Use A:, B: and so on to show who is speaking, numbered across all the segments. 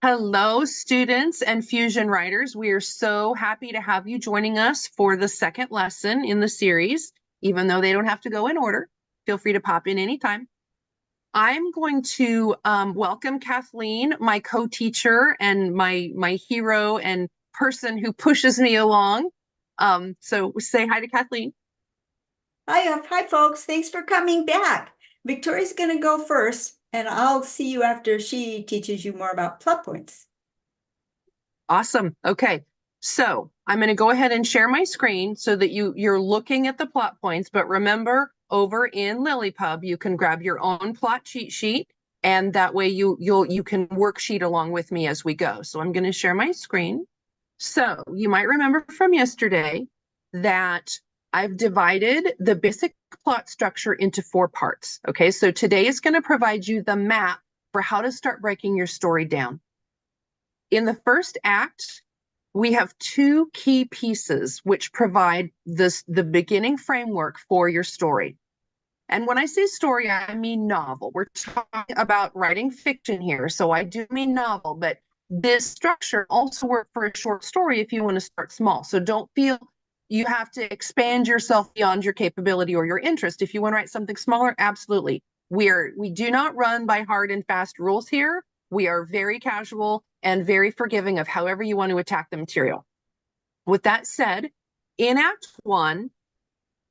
A: Hello, students and fusion writers. We are so happy to have you joining us for the second lesson in the series. Even though they don't have to go in order, feel free to pop in anytime. I'm going to welcome Kathleen, my co-teacher and my hero and person who pushes me along. So say hi to Kathleen.
B: Hi, folks. Thanks for coming back. Victoria's going to go first, and I'll see you after she teaches you more about plot points.
A: Awesome. Okay. So I'm going to go ahead and share my screen so that you're looking at the plot points. But remember, over in LiLLiPub, you can grab your own plot cheat sheet, and that way you can worksheet along with me as we go. So I'm going to share my screen. So you might remember from yesterday that I've divided the basic plot structure into 4 parts. Okay, so today is going to provide you the map for how to start breaking your story down. In the first act, we have 2 key pieces which provide the beginning framework for your story. And when I say story, I mean novel. We're talking about writing fiction here, so I do mean novel, but this structure also works for a short story if you want to start small. So don't feel you have to expand yourself beyond your capability or your interest. If you want to write something smaller, absolutely. We do not run by hard and fast rules here. We are very casual and very forgiving of however you want to attack the material. With that said, in Act 1,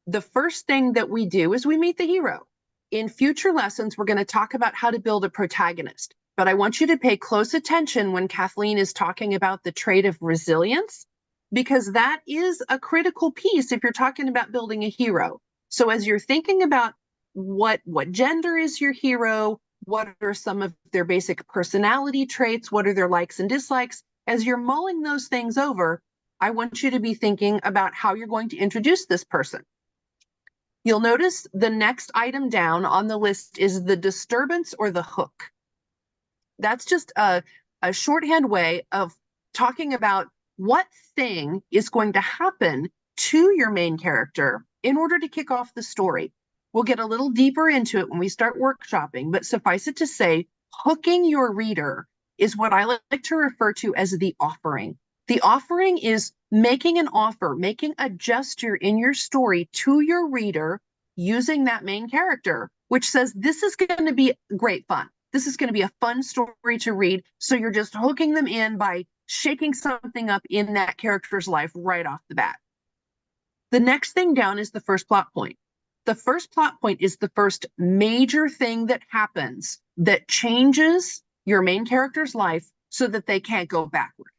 A: the first thing that we do is we meet the hero. In future lessons, we're going to talk about how to build a protagonist, but I want you to pay close attention when Kathleen is talking about the trait of resilience, because that is a critical piece if you're talking about building a hero. So as you're thinking about what gender is your hero, what are some of their basic personality traits, what are their likes and dislikes, as you're mulling those things over, I want you to be thinking about how you're going to introduce this person. You'll notice the next item down on the list is the disturbance or the hook. That's just a shorthand way of talking about what thing is going to happen to your main character in order to kick off the story. We'll get a little deeper into it when we start workshopping, but suffice it to say, hooking your reader is what I like to refer to as the offering. The offering is making an offer, making a gesture in your story to your reader using that main character, which says, this is going to be great fun. This is going to be a fun story to read. So you're just hooking them in by shaking something up in that character's life right off the bat. The next thing down is the first plot point. The first plot point is the first major thing that happens that changes your main character's life so that they can't go backward.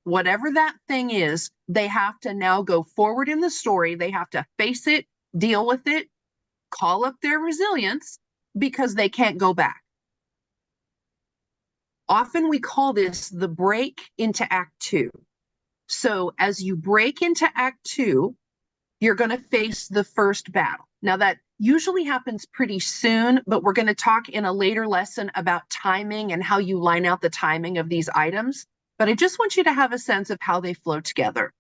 A: Whatever that thing is, they have to now go forward in the story. They have to face it, deal with it, call up their resilience because they can't go back. Often we call this the break into Act 2. So as you break into Act 2, you're going to face the first battle. Now that usually happens pretty soon, but we're going to talk in a later lesson about timing and how you line out the timing of these items. But I just want you to have a sense of how they flow together.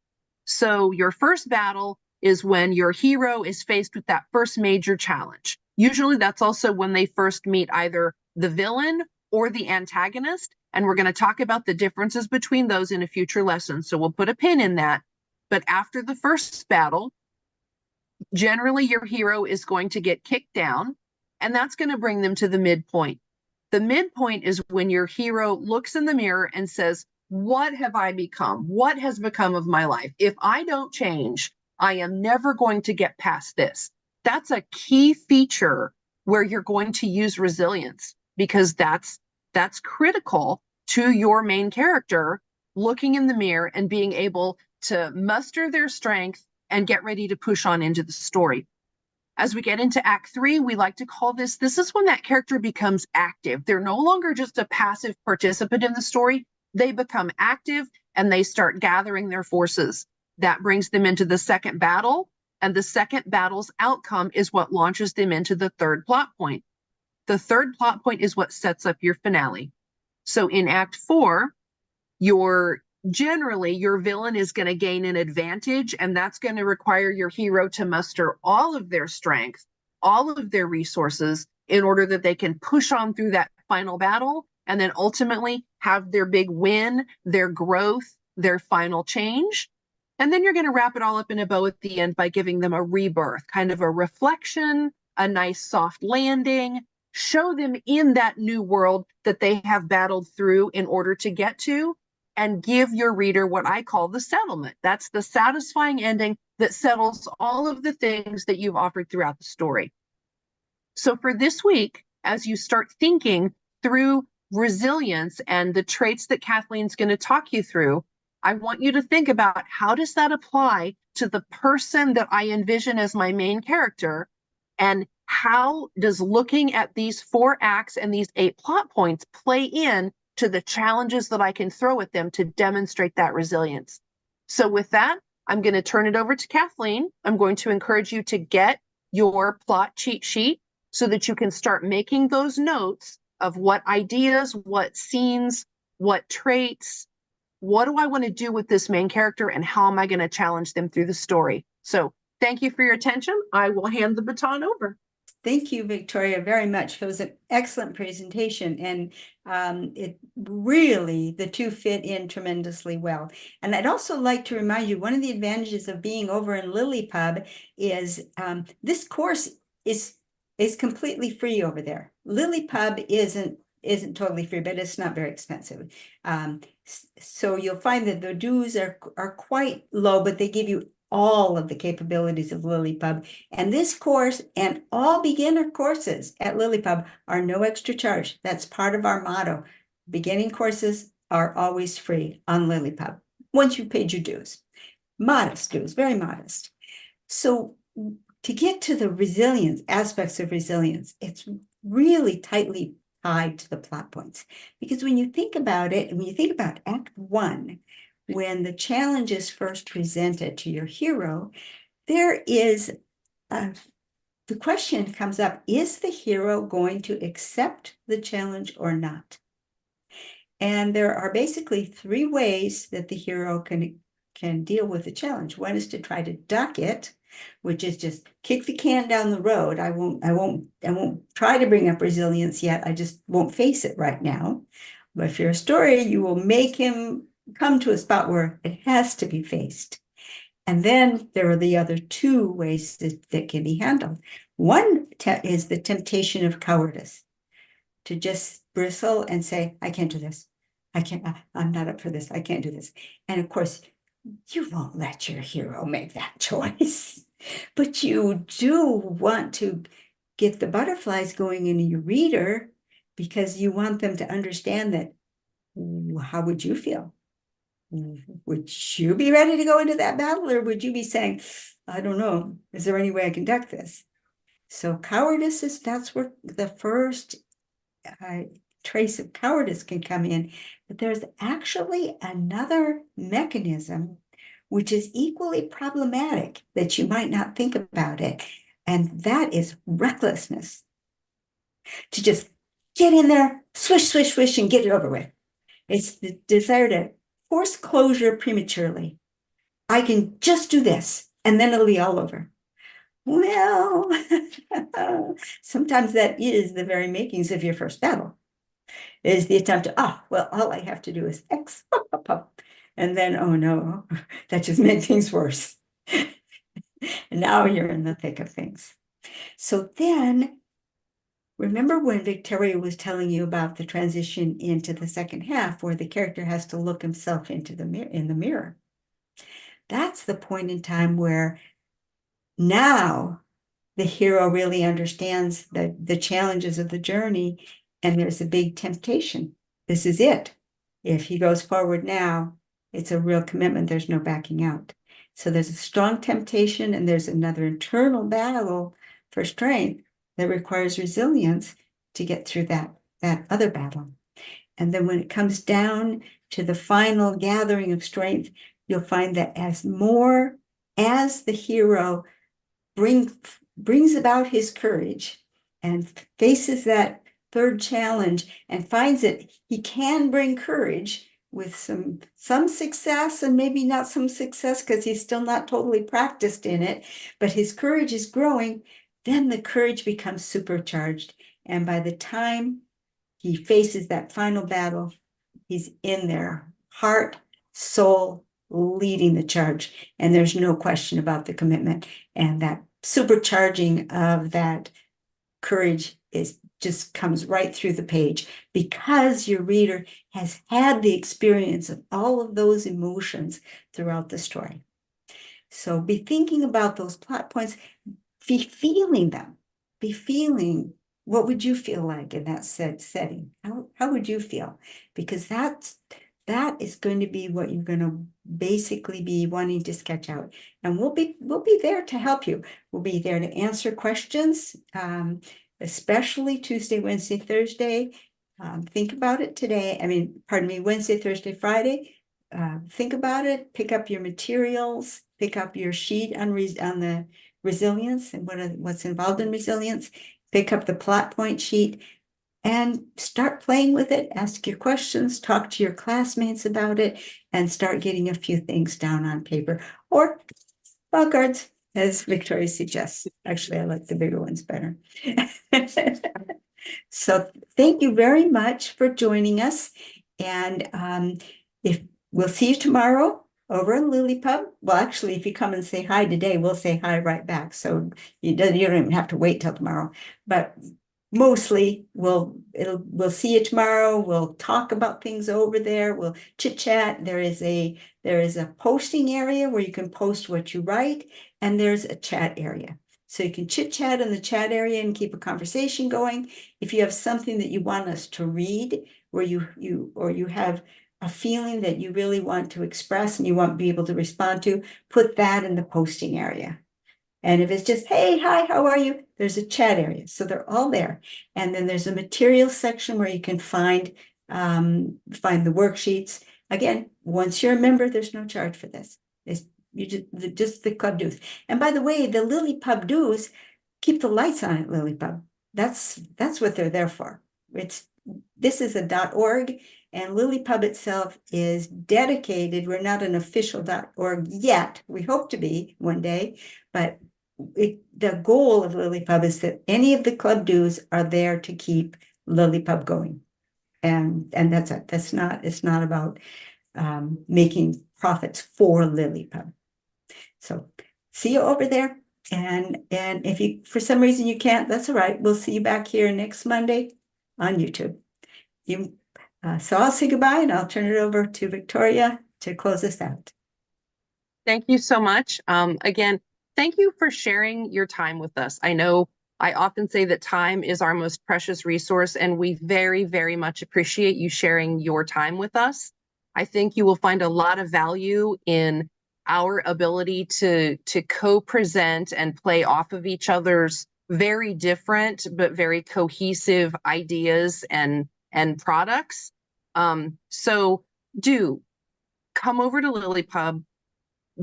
A: So your first battle is when your hero is faced with that first major challenge. Usually that's also when they first meet either the villain or the antagonist. And we're going to talk about the differences between those in a future lesson. So we'll put a pin in that. But after the first battle, generally your hero is going to get kicked down, and that's going to bring them to the midpoint. The midpoint is when your hero looks in the mirror and says, what have I become? What has become of my life? If I don't change, I am never going to get past this. That's a key feature where you're going to use resilience, because that's critical to your main character looking in the mirror and being able to muster their strength and get ready to push on into the story. As we get into Act 3, we like to call this is when that character becomes active. They're no longer just a passive participant in the story. They become active and they start gathering their forces. That brings them into the second battle, and the second battle's outcome is what launches them into the third plot point. The third plot point is what sets up your finale. So in Act 4, generally your villain is going to gain an advantage, and that's going to require your hero to muster all of their strength, all of their resources in order that they can push on through that final battle and then ultimately have their big win, their growth, their final change. And then you're going to wrap it all up in a bow at the end by giving them a rebirth, kind of a reflection, a nice soft landing. Show them in that new world that they have battled through in order to get to, and give your reader what I call the settlement. That's the satisfying ending that settles all of the things that you've offered throughout the story. So for this week, as you start thinking through resilience and the traits that Kathleen's going to talk you through, I want you to think about, how does that apply to the person that I envision as my main character? And how does looking at these 4 acts and these 8 plot points play in to the challenges that I can throw at them to demonstrate that resilience? So with that, I'm going to turn it over to Kathleen. I'm going to encourage you to get your plot cheat sheet so that you can start making those notes of what ideas, what scenes, what traits, what do I want to do with this main character, and how am I going to challenge them through the story? So thank you for your attention. I will hand the baton over.
B: Thank you, Victoria, very much. It was an excellent presentation, and it really, the two fit in tremendously well. And I'd also like to remind you, one of the advantages of being over in LiLLiPub is this course is completely free over there. LiLLiPub isn't totally free, but it's not very expensive. So you'll find that the dues are quite low, but they give you all of the capabilities of LiLLiPub. And this course and all beginner courses at LiLLiPub are no extra charge. That's part of our motto. Beginning courses are always free on LiLLiPub, once you've paid your dues. Modest dues, very modest. So to get to the resilience, aspects of resilience, it's really tightly tied to the plot points. Because when you think about it, when you think about Act 1, when the challenge is first presented to your hero, there is the question comes up, is the hero going to accept the challenge or not? And there are basically 3 ways that the hero can deal with the challenge. One is to try to duck it, which is just kick the can down the road. I won't try to bring up resilience yet. I just won't face it right now. But if you're a story, you will make him come to a spot where it has to be faced. And then there are the other 2 ways that can be handled. One is the temptation of cowardice, to just bristle and say, I can't do this. I'm not up for this. I can't do this. And of course, you won't let your hero make that choice, but you do want to get the butterflies going in your reader, because you want them to understand that, how would you feel? Would you be ready to go into that battle, or would you be saying, I don't know, is there any way I can duck this? So cowardice that's where the first trace of cowardice can come in. But there's actually another mechanism which is equally problematic that you might not think about it, and that is recklessness. To just get in there, swish, swish, swish, and get it over with. It's the desire to force closure prematurely. I can just do this, and then it'll be all over. Well, sometimes that is the very makings of your first battle, is the attempt to, well, all I have to do is X, and then, oh no, that just made things worse. And now you're in the thick of things. So then, remember when Victoria was telling you about the transition into the second half, where the character has to look himself into the mirror? That's the point in time where now the hero really understands the challenges of the journey, and there's a big temptation. This is it. If he goes forward now, it's a real commitment. There's no backing out. So there's a strong temptation, and there's another internal battle for strength that requires resilience to get through that other battle. And then when it comes down to the final gathering of strength, you'll find that as the hero brings about his courage and faces that third challenge and finds that he can bring courage with some success, and maybe not some success because he's still not totally practiced in it, but his courage is growing, then the courage becomes supercharged. And by the time he faces that final battle. He's in there, heart, soul, leading the charge. And there's no question about the commitment. And that supercharging of that courage just comes right through the page because your reader has had the experience of all of those emotions throughout the story. So be thinking about those plot points, be feeling them, be feeling what would you feel like in that said setting? How would you feel? Because that is going to be what you're going to basically be wanting to sketch out. And we'll be there to help you. We'll be there to answer questions, especially Tuesday, Wednesday, Thursday. Think about it today. I mean, pardon me, Wednesday, Thursday, Friday. Think about it, pick up your materials, pick up your sheet on the resilience and what's involved in resilience, pick up the plot point sheet and start playing with it, ask your questions, talk to your classmates about it, and start getting a few things down on paper or file cards, as Victoria suggests. Actually, I like the bigger ones better. So thank you very much for joining us. And if we'll see you tomorrow over in LiLLiPub. Well, actually, if you come and say hi today, we'll say hi right back. So you don't even have to wait till tomorrow. But mostly we'll see you tomorrow. We'll talk about things over there. We'll chit chat. There is a posting area where you can post what you write, and there's a chat area. So you can chit chat in the chat area and keep a conversation going. If you have something that you want us to read, where you have a feeling that you really want to express and you want to be able to respond to, put that in the posting area. And if it's just, hey, hi, how are you? There's a chat area. So they're all there. And then there's a materials section where you can find the worksheets. Again, once you're a member, there's no charge for this. It's just the club dues. And by the way, the LiLLiPub dues keep the lights on at LiLLiPub. That's what they're there for. This is a .org, and LiLLiPub itself is dedicated. We're not an official .org yet. We hope to be one day, but the goal of LiLLiPub is that any of the club dues are there to keep LiLLiPub going, and that's it. It's not about making profits for LiLLiPub. So see you over there. And if you, for some reason you can't, that's all right. We'll see you back here next Monday on YouTube. So I'll say goodbye and I'll turn it over to Victoria to close us out.
A: Thank you so much. Again, thank you for sharing your time with us. I know I often say that time is our most precious resource, and we very, very much appreciate you sharing your time with us. I think you will find a lot of value in our ability to co-present and play off of each other's very different but very cohesive ideas and products. So do come over to LiLLiPub,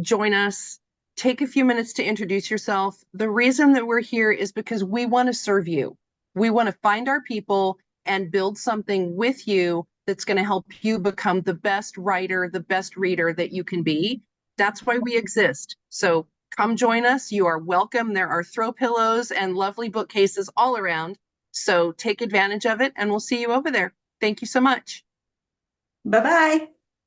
A: join us, take a few minutes to introduce yourself. The reason that we're here is because we want to serve you. We want to find our people and build something with you that's going to help you become the best writer, the best reader that you can be. That's why we exist. So come join us. You are welcome. There are throw pillows and lovely bookcases all around. So take advantage of it, and we'll see you over there. Thank you so much.
B: Bye-bye.